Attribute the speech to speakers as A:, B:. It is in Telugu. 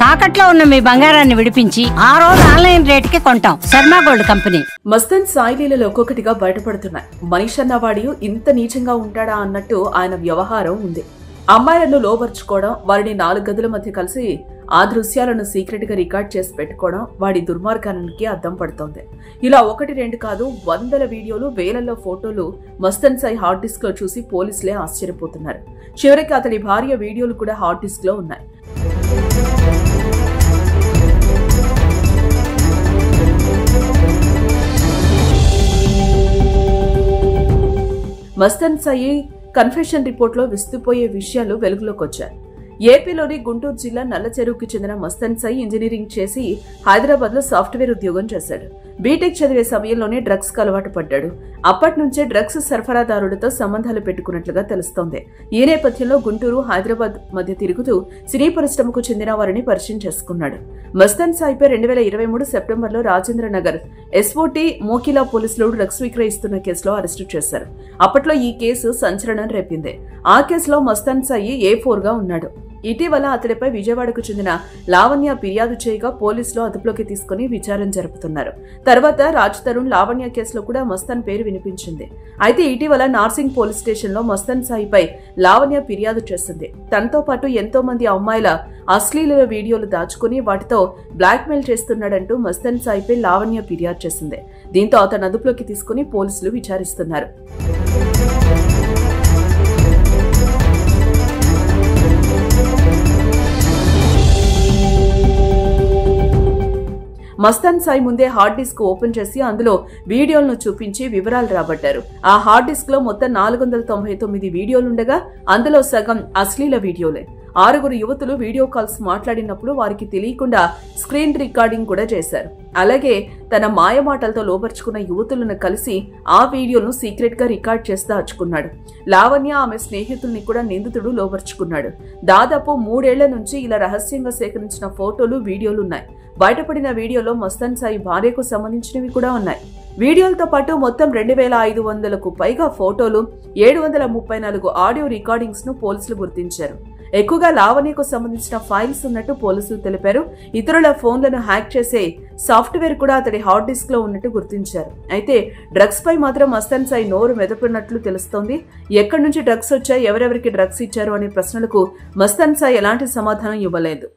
A: తాకట్లో ఉన్న మీ బంగారాన్ని విడిపించి ఆ రోజు ఆన్లైన్ రేటుకి కొంటాం. Sharma gold company.
B: మస్తాన్ సాయిలీలలో ఒక్కొక్కటిగా బయటపడుతున్నాయి. మనిషి అన్నవాడి ఇంత నీచంగా ఉంటాడా అన్నట్టు ఆయన వ్యవహారం ఉంది. అమ్మాయిలను లోబర్చుకోవడం, వారిని 4 గదుల మధ్య కలిసి ఆ దృశ్యాలను సీక్రెట్ గా రికార్డ్ చేసి పెట్టుకోవడం వాడి దుర్మార్గానికి అద్దం పడుతోంది. ఇలా 1-2 కాదు, వందల వీడియోలు, వేలల్లో ఫోటోలు మస్తాన్ సాయి హార్డ్ డిస్క్ లో చూసి పోలీసులే ఆశ్చర్యపోతున్నారు. చివరికి అతడి భార్య వీడియోలు కూడా హార్డ్ డిస్క్ లో ఉన్నాయి. మస్తాన్ సాయి కన్ఫెషన్ రిపోర్ట్ లో విస్తుపోయే విషయాలు వెలుగులోకి వచ్చాయి. ఏపీలోని గుంటూరు జిల్లా నల్లచెరువుకి చెందిన మస్తాన్ సాయి ఇంజనీరింగ్ చేసి హైదరాబాద్ లో సాఫ్ట్వేర్ ఉద్యోగం చేశాడు. బీటెక్ చదివే సమయంలోనే డ్రగ్స్ కు అలవాటు పడ్డాడు. అప్పటి నుంచే డ్రగ్స్ సరఫరాదారుడితో సంబంధాలు పెట్టుకున్నట్లుగా తెలుస్తోంది. ఈ నేపథ్యంలో గుంటూరు, హైదరాబాద్ మధ్య తిరుగుతూ సినీ పరిశ్రమకు చెందిన వారిని పరిచయం చేసుకున్నాడు. మస్తాన్ సాయిపై 2023 సెప్టెంబర్లో రాజేంద్ర నగర్ ఎస్ఓటీ మోకిలా పోలీసులు డ్రగ్స్ విక్రయిస్తున్న కేసులో అరెస్టు చేశారు. అప్పట్లో ఈ కేసు సంచలనం రేపింది. ఆ కేసులో మస్తాన్ సాయి A4 గా ఉన్నాడు. ఇటీవల అతడిపై విజయవాడకు చెందిన లావణ్య ఫిర్యాదు చేయగా పోలీసులు అదుపులోకి తీసుకుని విచారణ జరుపుతున్నారు. తర్వాత రాజ్ తరుణ్ లావణ్య కేసులో కూడా మస్తాన్ పేరు వినిపించింది. అయితే ఇటీవల నార్సింగ్ పోలీస్ స్టేషన్ లో మస్తాన్ సాయిపై లావణ్య ఫిర్యాదు చేసింది. తనతో పాటు ఎంతో మంది అమ్మాయిల అశ్లీల వీడియోలు దాచుకుని వాటితో బ్లాక్మెయిల్ చేస్తున్నాడంటూ మస్తాన్ సాయిపై లావణ్య ఫిర్యాదు చేసింది. దీంతో అతను అదుపులోకి తీసుకుని పోలీసులు విచారిస్తున్నారు. మస్తాన్ సాయి ముందే హార్డ్ డిస్క్ ఓపెన్ చేసి అందులో వీడియోలను చూపించి వివరాలు రాబట్టారు. ఆ హార్డ్ డిస్క్ లో మొత్తం 499 వీడియోలుండగా అందులో సగం అశ్లీల వీడియోలే. 6 యువతులు వీడియో కాల్స్ మాట్లాడినప్పుడు వారికి తెలియకుండా స్క్రీన్ రికార్డింగ్ కూడా చేశారు. అలాగే తన మాయమాటలతో లోబర్చుకున్న యువతులను కలిసి ఆ వీడియోను సీక్రెట్ గా రికార్డ్ చేసి దాచుకున్నాడు. లావణ్య, ఆమె స్నేహితుల్ని కూడా నిందితుడు లోబర్చుకున్నాడు. దాదాపు 3 ఏళ్ల నుంచి ఇలా రహస్యంగా సేకరించిన ఫోటోలు, వీడియోలున్నాయి. బయటపడిన వీడియోలో మస్తాన్ సాయి భార్యకు సంబంధించినవి కూడా ఉన్నాయి. వీడియోలతో పాటు మొత్తం 2500కు పైగా ఫోటోలు, 734 ఆడియో రికార్డింగ్స్ ను పోలీసులు గుర్తించారు. ఎక్కువగా లావణ్యకు సంబంధించిన ఫైల్స్ ఉన్నట్టు పోలీసులు తెలిపారు. ఇతరుల ఫోన్లను హ్యాక్ చేసే సాఫ్ట్వేర్ కూడా అతడి హార్డ్ డిస్క్ లో ఉన్నట్టు గుర్తించారు. అయితే డ్రగ్స్ పై మాత్రం మస్తాన్ సాయి నోరు మెదపున్నట్లు తెలుస్తోంది. ఎక్కడి నుంచి డ్రగ్స్ వచ్చాయి, ఎవరెవరికి డ్రగ్స్ ఇచ్చారు అనే ప్రశ్నలకు మస్తాన్ సాయి ఎలాంటి సమాధానం ఇవ్వలేదు.